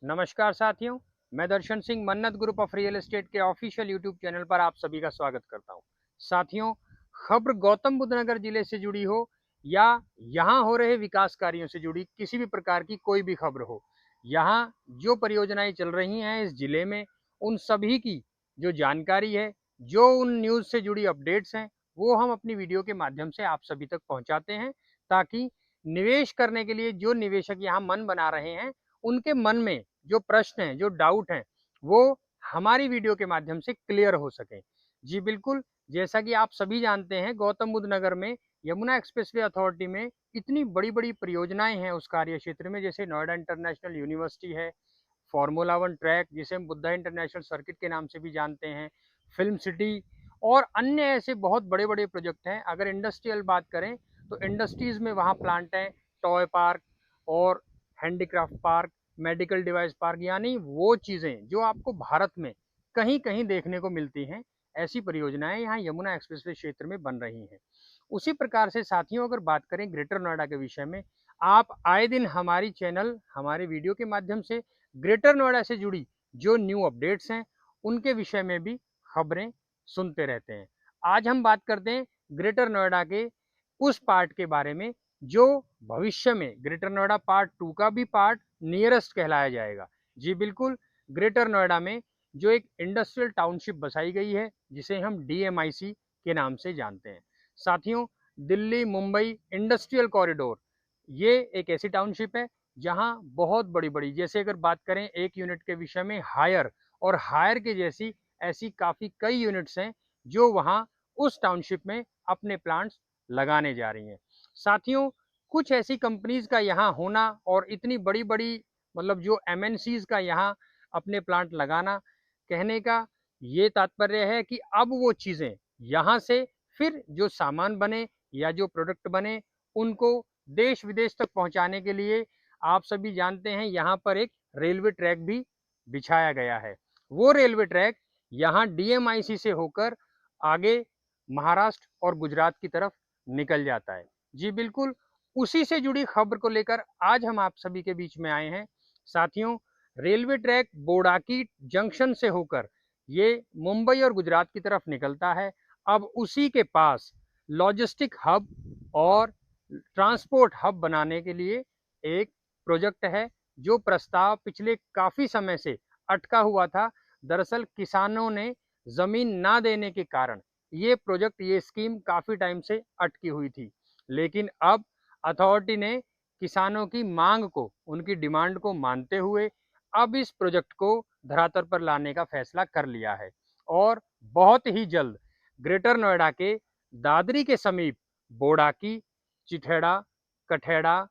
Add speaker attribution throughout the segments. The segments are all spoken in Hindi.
Speaker 1: नमस्कार साथियों, मैं दर्शन सिंह मन्नत ग्रुप ऑफ रियल एस्टेट के ऑफिशियल यूट्यूब चैनल पर आप सभी का स्वागत करता हूं। साथियों, खबर गौतम बुद्ध नगर जिले से जुड़ी हो या यहां हो रहे विकास कार्यों से जुड़ी किसी भी प्रकार की कोई भी खबर हो, यहां जो परियोजनाएं चल रही हैं इस जिले में, उन सभी की जो जानकारी है, जो उन न्यूज़ से जुड़ी अपडेट्स हैं, वो हम अपनी वीडियो के माध्यम से आप सभी तक पहुंचाते हैं, ताकि निवेश करने के लिए जो निवेशक यहाँ मन बना रहे हैं, उनके मन में जो प्रश्न हैं, जो डाउट हैं, वो हमारी वीडियो के माध्यम से क्लियर हो सके। जी बिल्कुल, जैसा कि आप सभी जानते हैं, गौतम बुद्ध नगर में यमुना एक्सप्रेसवे अथॉरिटी में इतनी बड़ी-बड़ी परियोजनाएं हैं उस कार्य क्षेत्र में, जैसे नोएडा इंटरनेशनल यूनिवर्सिटी है, फार्मूला वन ट्रैक जिसे हम बुद्धा इंटरनेशनल सर्किट के नाम से भी जानते हैं, फिल्म सिटी और अन्य ऐसे बहुत बड़े-बड़े प्रोजेक्ट हैं। अगर इंडस्ट्रियल बात करें तो इंडस्ट्रीज में वहाँ प्लांट हैं, टॉय पार्क और handicraft park, medical device park, यानी वो चीज़ें जो आपको भारत में कहीं कहीं देखने को मिलती हैं, ऐसी परियोजनाएं यहाँ यमुना एक्सप्रेसवे क्षेत्र में बन रही हैं। उसी प्रकार से साथियों, अगर बात करें ग्रेटर नोएडा के विषय में, आप आए दिन हमारी चैनल, हमारे वीडियो के माध्यम से ग्रेटर नोएडा से जुड़ी जो न्यू अपडेट्स हैं, उनके विषय में भी खबरें सुनते रहते हैं। आज हम बात करते हैं ग्रेटर नोएडा के उस पार्ट के बारे में जो भविष्य में ग्रेटर नोएडा पार्ट 2 का भी पार्ट नियरेस्ट कहलाया जाएगा। जी बिल्कुल, ग्रेटर नोएडा में जो एक इंडस्ट्रियल टाउनशिप बसाई गई है, जिसे हम डीएमआईसी के नाम से जानते हैं। साथियों, दिल्ली मुंबई इंडस्ट्रियल कॉरिडोर, ये एक ऐसी टाउनशिप है जहां बहुत बड़ी-बड़ी, जैसे अगर बात करें एक यूनिट के विषय में हायर और हायर के जैसी ऐसी काफ़ी कई यूनिट्स हैं जो वहां उस टाउनशिप में अपने प्लांट्स लगाने जा रही हैं। साथियों, कुछ ऐसी कंपनीज का यहाँ होना और इतनी बड़ी-बड़ी, मतलब जो एमएनसीज का यहाँ अपने प्लांट लगाना, कहने का ये तात्पर्य है कि अब वो चीज़ें यहाँ से फिर जो सामान बने या जो प्रोडक्ट बने, उनको देश विदेश तक पहुँचाने के लिए आप सभी जानते हैं यहाँ पर एक रेलवे ट्रैक भी बिछाया गया है। वो रेलवे ट्रैक यहाँ डीएमआईसी से होकर आगे महाराष्ट्र और गुजरात की तरफ निकल जाता है। जी बिल्कुल, उसी से जुड़ी खबर को लेकर आज हम आप सभी के बीच में आए हैं। साथियों, रेलवे ट्रैक बोड़ाकी जंक्शन से होकर ये मुंबई और गुजरात की तरफ निकलता है। अब उसी के पास लॉजिस्टिक हब और ट्रांसपोर्ट हब बनाने के लिए एक प्रोजेक्ट है, जो प्रस्ताव पिछले काफ़ी समय से अटका हुआ था। दरअसल किसानों ने ज़मीन ना देने के कारण ये प्रोजेक्ट, ये स्कीम काफ़ी टाइम से अटकी हुई थी। लेकिन अब अथॉरिटी ने किसानों की मांग को, उनकी डिमांड को मानते हुए अब इस प्रोजेक्ट को धरातल पर लाने का फैसला कर लिया है और बहुत ही जल्द ग्रेटर नोएडा के दादरी के समीप बोड़ाकी, चिठेड़ा, कठेड़ा,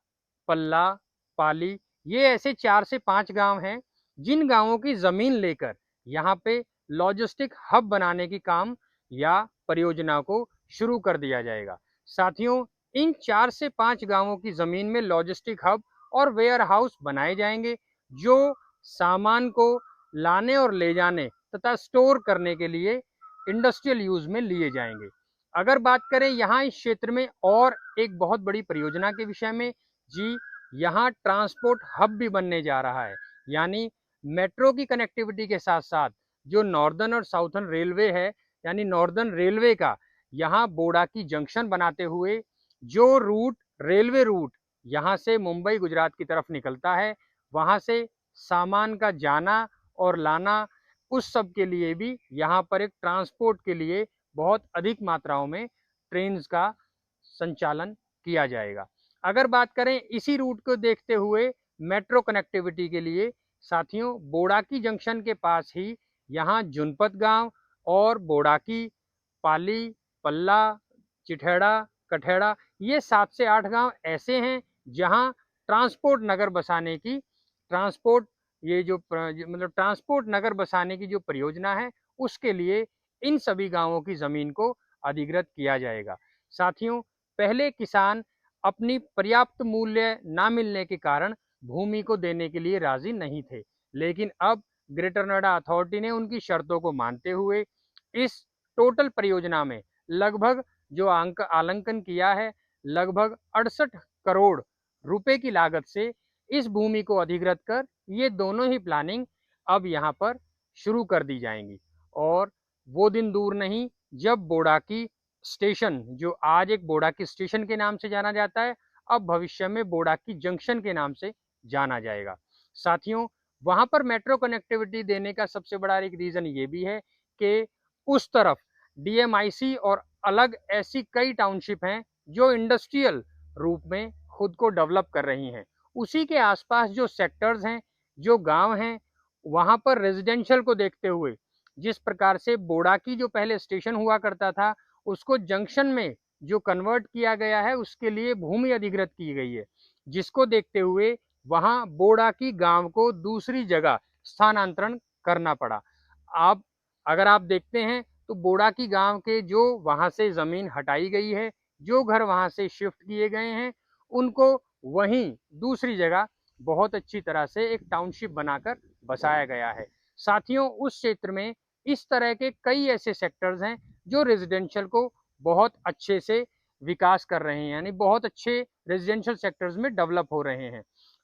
Speaker 1: पल्ला, पाली, ये ऐसे 4 से 5 गांव हैं जिन गांवों की जमीन लेकर यहाँ पे लॉजिस्टिक हब बनाने की काम या परियोजना को शुरू कर दिया जाएगा। साथियों, इन 4 से 5 गांवों की जमीन में लॉजिस्टिक हब और वेयर हाउस बनाए जाएंगे, जो सामान को लाने और ले जाने तथा स्टोर करने के लिए इंडस्ट्रियल यूज में लिए जाएंगे। अगर बात करें यहाँ इस क्षेत्र में और एक बहुत बड़ी परियोजना के विषय में, जी, यहाँ ट्रांसपोर्ट हब भी बनने जा रहा है। यानी मेट्रो की कनेक्टिविटी के साथ साथ जो नॉर्दर्न और साउथर्न रेलवे है, यानी नॉर्दर्न रेलवे का यहाँ बोड़ाकी जंक्शन बनाते हुए जो रूट, रेलवे रूट यहाँ से मुंबई गुजरात की तरफ निकलता है, वहाँ से सामान का जाना और लाना, उस सब के लिए भी यहाँ पर एक ट्रांसपोर्ट के लिए बहुत अधिक मात्राओं में ट्रेन्स का संचालन किया जाएगा। अगर बात करें इसी रूट को देखते हुए मेट्रो कनेक्टिविटी के लिए, साथियों, बोड़ाकी जंक्शन के पास ही यहाँ जुनपत गांव और बोड़ाकी, पाली, पल्ला, चिठेड़ा, कठेड़ा, ये 7 से 8 गांव ऐसे हैं जहां ट्रांसपोर्ट नगर बसाने की, ट्रांसपोर्ट, ये जो मतलब ट्रांसपोर्ट नगर बसाने की जो परियोजना है, उसके लिए इन सभी गांवों की जमीन को अधिग्रहित किया जाएगा। साथियों, पहले किसान अपनी पर्याप्त मूल्य ना मिलने के कारण भूमि को देने के लिए राजी नहीं थे, लेकिन अब ग्रेटर नोएडा अथॉरिटी ने उनकी शर्तों को मानते हुए इस टोटल परियोजना में लगभग जो अंक आलंकन किया है, लगभग 68 करोड़ रुपए की लागत से इस भूमि को अधिग्रहित कर ये दोनों ही प्लानिंग अब यहाँ पर शुरू कर दी जाएंगी। और वो दिन दूर नहीं जब बोड़ाकी स्टेशन, जो आज एक बोड़ाकी स्टेशन के नाम से जाना जाता है, अब भविष्य में बोड़ाकी जंक्शन के नाम से जाना जाएगा। साथियों, वहां पर मेट्रो कनेक्टिविटी देने का सबसे बड़ा एक रीजन ये भी है कि उस तरफ डीएमआईसी और अलग ऐसी कई टाउनशिप हैं जो इंडस्ट्रियल रूप में खुद को डेवलप कर रही हैं। उसी के आसपास जो सेक्टर्स हैं, जो गांव हैं, वहां पर रेजिडेंशियल को देखते हुए जिस प्रकार से बोड़ाकी जो पहले स्टेशन हुआ करता था उसको जंक्शन में जो कन्वर्ट किया गया है उसके लिए भूमि अधिग्रहित की गई है, जिसको देखते हुए वहां बोड़ाकी गांव को दूसरी जगह स्थानांतरण करना पड़ा। अब अगर आप देखते हैं तो बोड़ाकी गांव के जो वहां से जमीन हटाई गई है, जो घर वहां से शिफ्ट किए गए हैं, उनको वहीं दूसरी जगह बहुत अच्छी तरह से एक टाउनशिप बनाकर बसाया गया है। साथियों, उस क्षेत्र में इस तरह के कई ऐसे सेक्टर्स हैं जो रेजिडेंशियल को बहुत अच्छे से विकास कर रहे हैं, यानी बहुत अच्छे रेजिडेंशियल सेक्टर्स में डेवलप हो रहे हैं।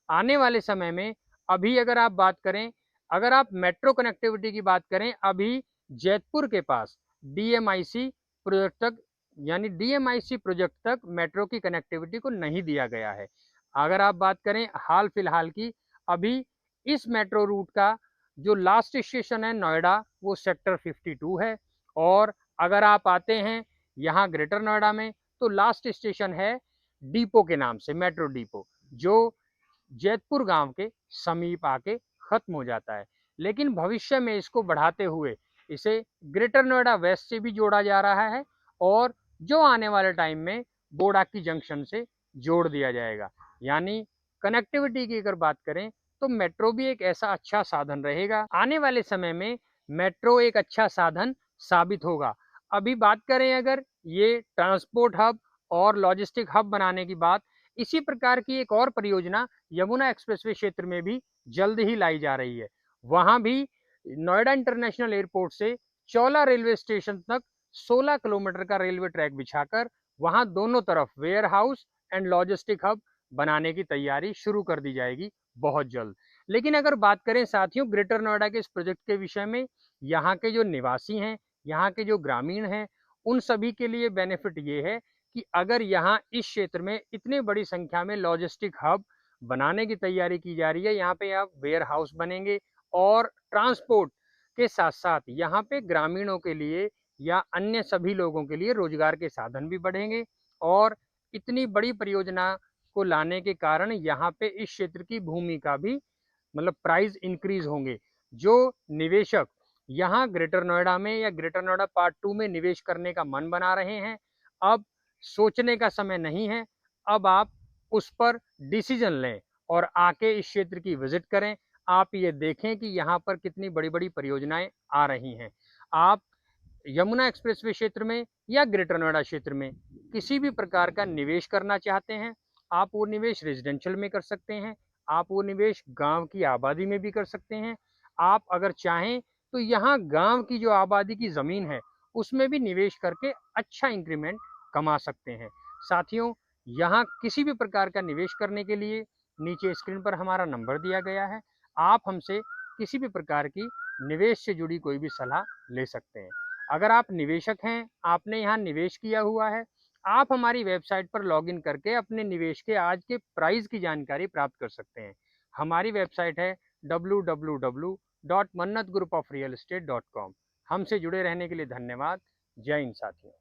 Speaker 1: आने वाले समय में अभी अगर आप बात करें, अगर आप मेट्रो कनेक्टिविटी की बात करें, अभी जैतपुर के पास डीएमआईसी प्रोजेक्ट तक, यानी डीएमआईसी प्रोजेक्ट तक मेट्रो की कनेक्टिविटी को नहीं दिया गया है। अगर आप बात करें हाल फिलहाल की, अभी इस मेट्रो रूट का जो लास्ट स्टेशन है नोएडा, वो सेक्टर 52 है। और अगर आप आते हैं यहाँ ग्रेटर नोएडा में तो लास्ट स्टेशन है डिपो के नाम से, मेट्रो डिपो, जो जैतपुर गांव के समीप आके खत्म हो जाता है। लेकिन भविष्य में इसको बढ़ाते हुए इसे ग्रेटर नोएडा वेस्ट से भी जोड़ा जा रहा है और जो आने वाले टाइम में बोड़ाकी जंक्शन से जोड़ दिया जाएगा। यानी कनेक्टिविटी की अगर बात करें तो मेट्रो भी एक ऐसा अच्छा साधन रहेगा। आने वाले समय में मेट्रो एक अच्छा साधन साबित होगा। अभी बात करें अगर ये ट्रांसपोर्ट हब और लॉजिस्टिक हब बनाने की बात, इसी प्रकार की एक और परियोजना यमुना एक्सप्रेसवे क्षेत्र में भी जल्द ही लाई जा रही है। वहां भी नोएडा इंटरनेशनल एयरपोर्ट से चौला रेलवे स्टेशन तक 16 किलोमीटर का रेलवे ट्रैक बिछाकर वहां दोनों तरफ warehouse and logistic hub बनाने की तैयारी शुरू कर दी जाएगी बहुत जल्द। लेकिन अगर बात करें साथियों ग्रेटर नोएडा के इस प्रोजेक्ट के विषय में, यहाँ के जो निवासी हैं, यहाँ के जो ग्रामीण हैं, उन सभी के लिए बेनिफिट ये है कि अगर यहाँ इस क्षेत्र में इतनी बड़ी संख्या में लॉजिस्टिक हब बनाने की तैयारी की जा रही है, यहाँ पे आप वेयर हाउस बनेंगे और ट्रांसपोर्ट के साथ साथ यहाँ पे ग्रामीणों के लिए या अन्य सभी लोगों के लिए रोजगार के साधन भी बढ़ेंगे। और इतनी बड़ी परियोजना को लाने के कारण यहाँ पे इस क्षेत्र की भूमि का भी मतलब प्राइस इंक्रीज होंगे। जो निवेशक यहाँ ग्रेटर नोएडा में या ग्रेटर नोएडा पार्ट 2 में निवेश करने का मन बना रहे हैं, अब सोचने का समय नहीं है, अब आप उस पर डिसीजन लें और आके इस क्षेत्र की विजिट करें। आप ये देखें कि यहाँ पर कितनी बड़ी बड़ी परियोजनाएं आ रही हैं। आप यमुना एक्सप्रेसवे क्षेत्र में या ग्रेटर नोएडा क्षेत्र में किसी भी प्रकार का निवेश करना चाहते हैं, आप वो निवेश रेजिडेंशियल में कर सकते हैं, आप वो निवेश गांव की आबादी में भी कर सकते हैं। आप अगर चाहें तो यहाँ गांव की जो आबादी की ज़मीन है उसमें भी निवेश करके अच्छा इंक्रीमेंट कमा सकते हैं। साथियों, यहाँ किसी भी प्रकार का निवेश करने के लिए नीचे स्क्रीन पर हमारा नंबर दिया गया है। आप हमसे किसी भी प्रकार की निवेश से जुड़ी कोई भी सलाह ले सकते हैं। अगर आप निवेशक हैं, आपने यहाँ निवेश किया हुआ है, आप हमारी वेबसाइट पर लॉगिन करके अपने निवेश के आज के प्राइस की जानकारी प्राप्त कर सकते हैं। हमारी वेबसाइट है www.mannatgroupofrealestate.com। हमसे जुड़े रहने के लिए धन्यवाद। जय हिंद साथियों।